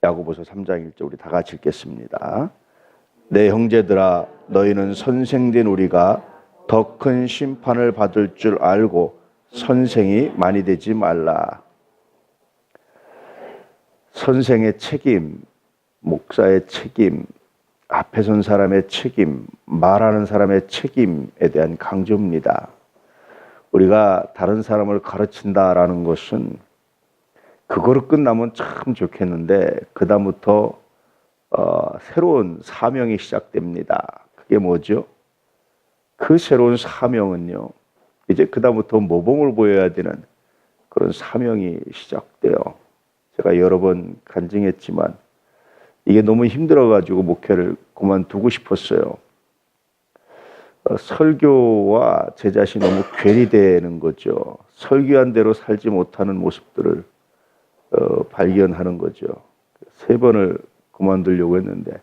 야고보서 3장 1절 우리 다 같이 읽겠습니다. 내 형제들아 너희는 선생된 우리가 더 큰 심판을 받을 줄 알고 선생이 많이 되지 말라. 선생의 책임, 목사의 책임, 앞에 선 사람의 책임, 말하는 사람의 책임에 대한 강조입니다. 우리가 다른 사람을 가르친다라는 것은 그거로 끝나면 참 좋겠는데 그 다음부터 새로운 사명이 시작됩니다. 그게 뭐죠? 그 새로운 사명은요, 이제 그 다음부터 모범을 보여야 되는 그런 사명이 시작돼요. 제가 여러 번 간증했지만 이게 너무 힘들어가지고 목회를 그만두고 싶었어요. 설교와 제 자신이 너무 괴리되는 거죠. 설교한 대로 살지 못하는 모습들을 발견하는 거죠. 3번을 그만두려고 했는데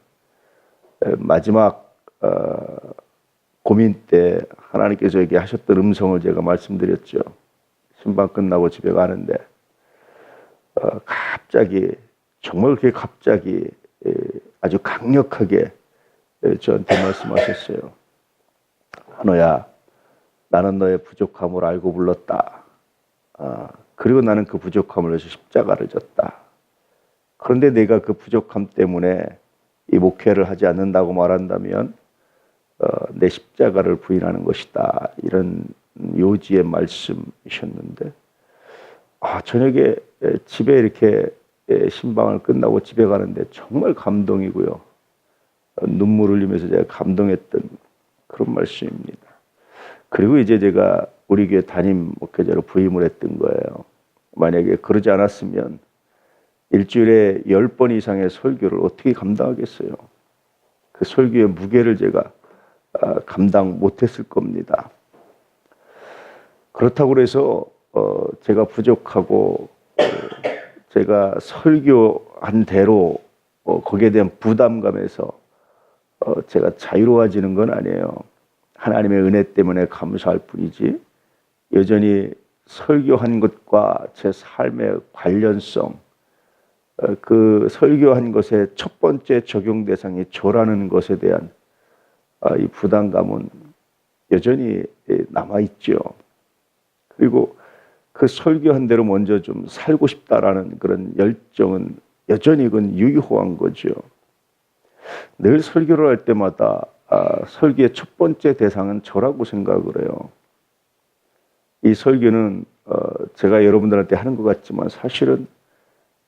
마지막 고민 때 하나님께서 에게 하셨던 음성을 제가 말씀드렸죠. 신방 끝나고 집에 가는데 갑자기 정말 그렇게 갑자기 아주 강력하게 저한테 말씀하셨어요. 한호야, 나는 너의 부족함을 알고 불렀다. 그리고 나는 그 부족함을 위해서 십자가를 졌다. 그런데 내가 그 부족함 때문에 이 목회를 하지 않는다고 말한다면 내 십자가를 부인하는 것이다. 이런 요지의 말씀이셨는데 저녁에 집에 이렇게 신방을 끝나고 집에 가는데 정말 감동이고요. 눈물을 흘리면서 제가 감동했던 그런 말씀입니다. 그리고 이제 제가 우리 교회 담임 목회자로 부임을 했던 거예요. 만약에 그러지 않았으면 일주일에 10번 이상의 설교를 어떻게 감당하겠어요? 그 설교의 무게를 제가 감당 못했을 겁니다. 그렇다고 해서 제가 부족하고 제가 설교한 대로 거기에 대한 부담감에서 제가 자유로워지는 건 아니에요. 하나님의 은혜 때문에 감사할 뿐이지 여전히 설교한 것과 제 삶의 관련성, 그 설교한 것의 첫 번째 적용 대상이 저라는 것에 대한 이 부담감은 여전히 남아있죠. 그리고 그 설교한 대로 먼저 좀 살고 싶다라는 그런 열정은 여전히 그건 유효한 거죠. 늘 설교를 할 때마다 설교의 첫 번째 대상은 저라고 생각을 해요. 이 설교는 제가 여러분들한테 하는 것 같지만 사실은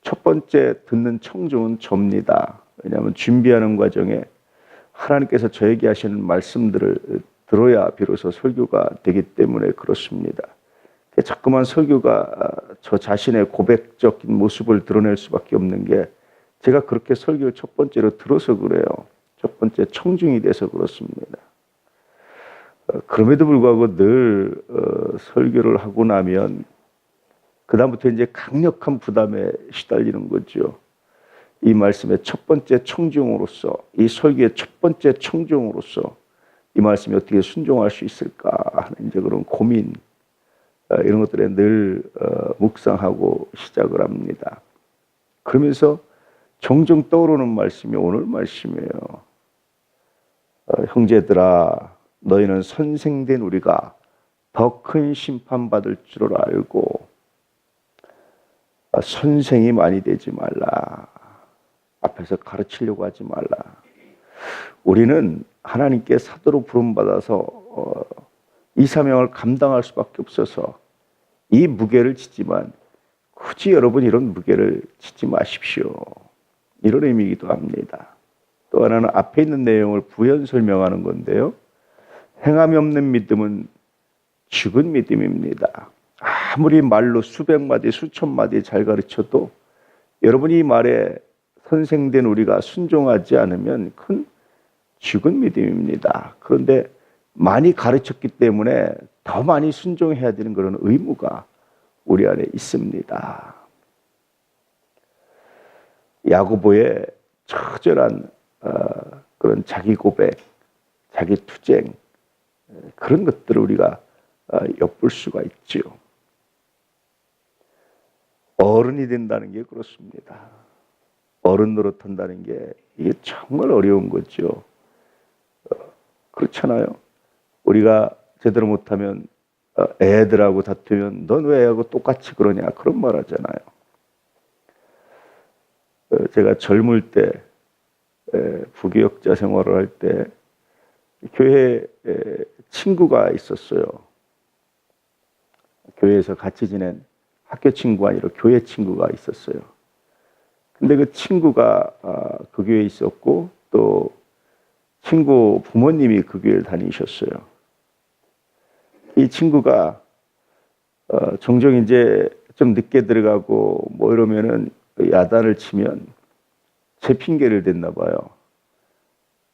첫 번째 듣는 청중은 접니다. 왜냐하면 준비하는 과정에 하나님께서 저에게 하시는 말씀들을 들어야 비로소 설교가 되기 때문에 그렇습니다. 자꾸만 설교가 저 자신의 고백적인 모습을 드러낼 수밖에 없는 게 제가 그렇게 설교를 첫 번째로 들어서 그래요. 첫 번째 청중이 돼서 그렇습니다. 그럼에도 불구하고 늘 설교를 하고 나면 그 다음부터 이제 강력한 부담에 시달리는 거죠. 이 말씀의 첫 번째 청중으로서, 이 설교의 첫 번째 청중으로서 이 말씀이 어떻게 순종할 수 있을까 하는 이제 그런 고민, 이런 것들에 늘 묵상하고 시작을 합니다. 그러면서 종종 떠오르는 말씀이 오늘 말씀이에요. 형제들아 너희는 선생된 우리가 더 큰 심판받을 줄을 알고 선생이 많이 되지 말라. 앞에서 가르치려고 하지 말라. 우리는 하나님께 사도로 부름받아서 이 사명을 감당할 수밖에 없어서 이 무게를 지지만 굳이 여러분 이런 무게를 지지 마십시오. 이런 의미이기도 합니다. 또 하나는 앞에 있는 내용을 부연 설명하는 건데요. 행함이 없는 믿음은 죽은 믿음입니다. 아무리 말로 수백 마디 수천 마디 잘 가르쳐도 여러분이 이 말에 선생된 우리가 순종하지 않으면 큰 죽은 믿음입니다. 그런데 많이 가르쳤기 때문에 더 많이 순종해야 되는 그런 의무가 우리 안에 있습니다. 야고보의 처절한 그런 자기 고백, 자기 투쟁, 그런 것들을 우리가 엿볼 수가 있죠. 어른이 된다는 게 그렇습니다. 어른 노릇한다는 게 이게 정말 어려운 거죠. 그렇잖아요. 우리가 제대로 못하면 애들하고 다투면 넌 왜 애하고 똑같이 그러냐 그런 말 하잖아요. 제가 젊을 때 부교역자 생활을 할 때 교회에 친구가 있었어요. 교회에서 같이 지낸 학교 친구가 아니라 교회 친구가 있었어요. 근데 그 친구가 그 교회에 있었고 또 친구 부모님이 그 교회를 다니셨어요. 이 친구가 종종 이제 좀 늦게 들어가고 뭐 이러면은 야단을 치면 제 핑계를 댔나 봐요.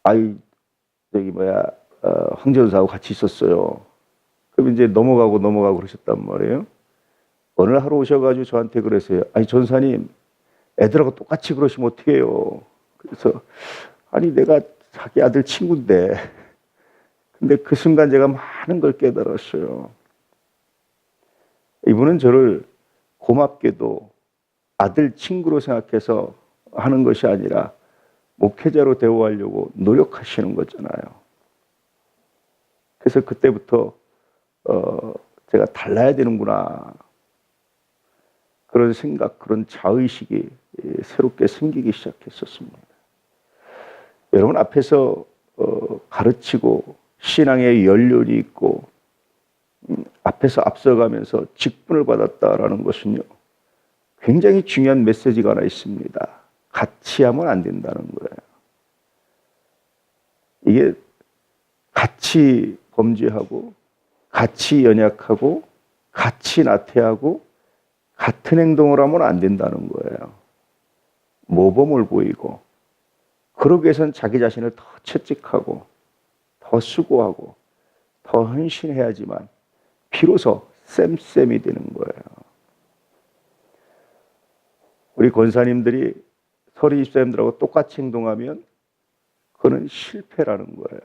아이 저기 황 전사하고 같이 있었어요. 그럼 이제 넘어가고 그러셨단 말이에요. 어느 날 하루 오셔가지고 저한테 그러세요. 아니 전사님 애들하고 똑같이 그러시면 어떡해요. 그래서 아니 내가 자기 아들 친구인데 근데 그 순간 제가 많은 걸 깨달았어요. 이분은 저를 고맙게도 아들 친구로 생각해서 하는 것이 아니라 목회자로 대우하려고 노력하시는 거잖아요. 그래서 그때부터 제가 달라야 되는구나 그런 생각, 그런 자의식이 새롭게 생기기 시작했었습니다. 여러분 앞에서 가르치고 신앙의 연륜이 있고 앞에서 앞서가면서 직분을 받았다라는 것은요 굉장히 중요한 메시지가 하나 있습니다. 같이 하면 안 된다는 거예요. 이게 같이 범죄하고 같이 연약하고 같이 나태하고 같은 행동을 하면 안 된다는 거예요. 모범을 보이고 그러기 위해서는 자기 자신을 더 채찍하고 더 수고하고 더 헌신해야지만 비로소 쌤쌤이 되는 거예요. 우리 권사님들이 서리 집사님들하고 똑같이 행동하면 그거는 실패라는 거예요.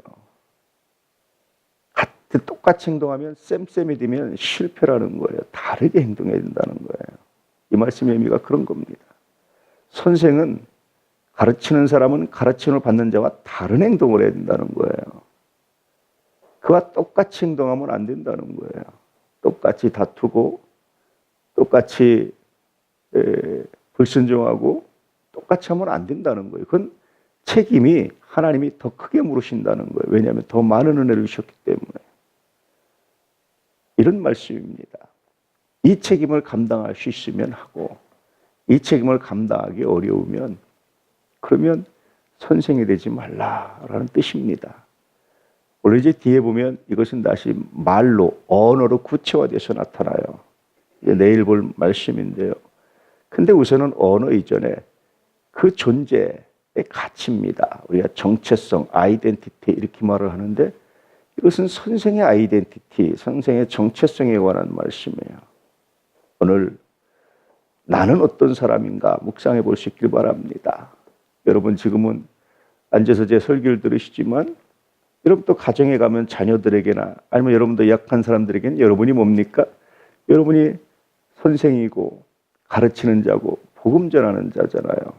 똑같이 행동하면 쌤쌤이 되면 실패라는 거예요. 다르게 행동해야 된다는 거예요. 이 말씀의 의미가 그런 겁니다. 선생은 가르치는 사람은 가르침을 받는 자와 다른 행동을 해야 된다는 거예요. 그와 똑같이 행동하면 안 된다는 거예요. 똑같이 다투고 똑같이 불순종하고 똑같이 하면 안 된다는 거예요. 그건 책임이 하나님이 더 크게 물으신다는 거예요. 왜냐하면 더 많은 은혜를 주셨기 때문에. 이런 말씀입니다. 이 책임을 감당할 수 있으면 하고 이 책임을 감당하기 어려우면 그러면 선생이 되지 말라라는 뜻입니다. 원래 이제 뒤에 보면 이것은 다시 말로 언어로 구체화돼서 나타나요. 이제 내일 볼 말씀인데요. 근데 우선은 언어 이전에 그 존재의 가치입니다. 우리가 정체성, 아이덴티티 이렇게 말을 하는데 이것은 선생의 아이덴티티, 선생의 정체성에 관한 말씀이에요. 오늘 나는 어떤 사람인가 묵상해 볼 수 있길 바랍니다. 여러분 지금은 앉아서 제 설교를 들으시지만 여러분 또 가정에 가면 자녀들에게나 아니면 여러분도 약한 사람들에게는 여러분이 뭡니까? 여러분이 선생이고 가르치는 자고 복음 전하는 자잖아요.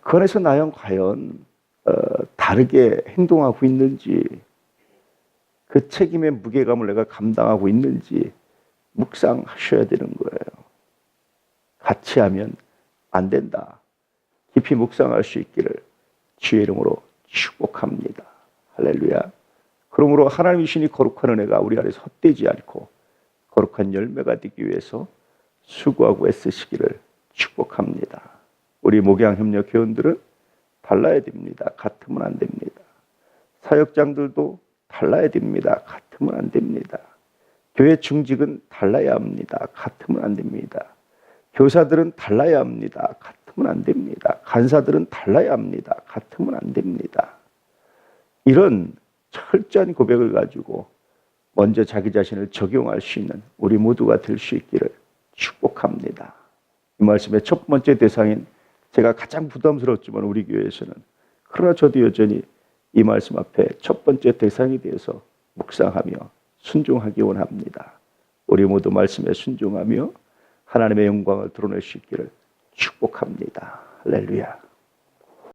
그 안에서 나는 과연 다르게 행동하고 있는지 그 책임의 무게감을 내가 감당하고 있는지 묵상하셔야 되는 거예요. 같이 하면 안 된다. 깊이 묵상할 수 있기를 주의 이름으로 축복합니다. 할렐루야. 그러므로 하나님이 주신 거룩한 은혜가 우리 안에서 헛되지 않고 거룩한 열매가 되기 위해서 수고하고 애쓰시기를 축복합니다. 우리 목양협력 회원들은 달라야 됩니다. 같으면 안 됩니다. 사역장들도 달라야 됩니다. 같으면 안 됩니다. 교회 중직은 달라야 합니다. 같으면 안 됩니다. 교사들은 달라야 합니다. 같으면 안 됩니다. 간사들은 달라야 합니다. 같으면 안 됩니다. 이런 철저한 고백을 가지고 먼저 자기 자신을 적용할 수 있는 우리 모두가 될 수 있기를 축복합니다. 이 말씀의 첫 번째 대상인 제가 가장 부담스럽지만 우리 교회에서는 그러나 저도 여전히 이 말씀 앞에 첫 번째 대상이 되어서 묵상하며 순종하기 원합니다. 우리 모두 말씀에 순종하며 하나님의 영광을 드러낼 수 있기를 축복합니다. 할렐루야.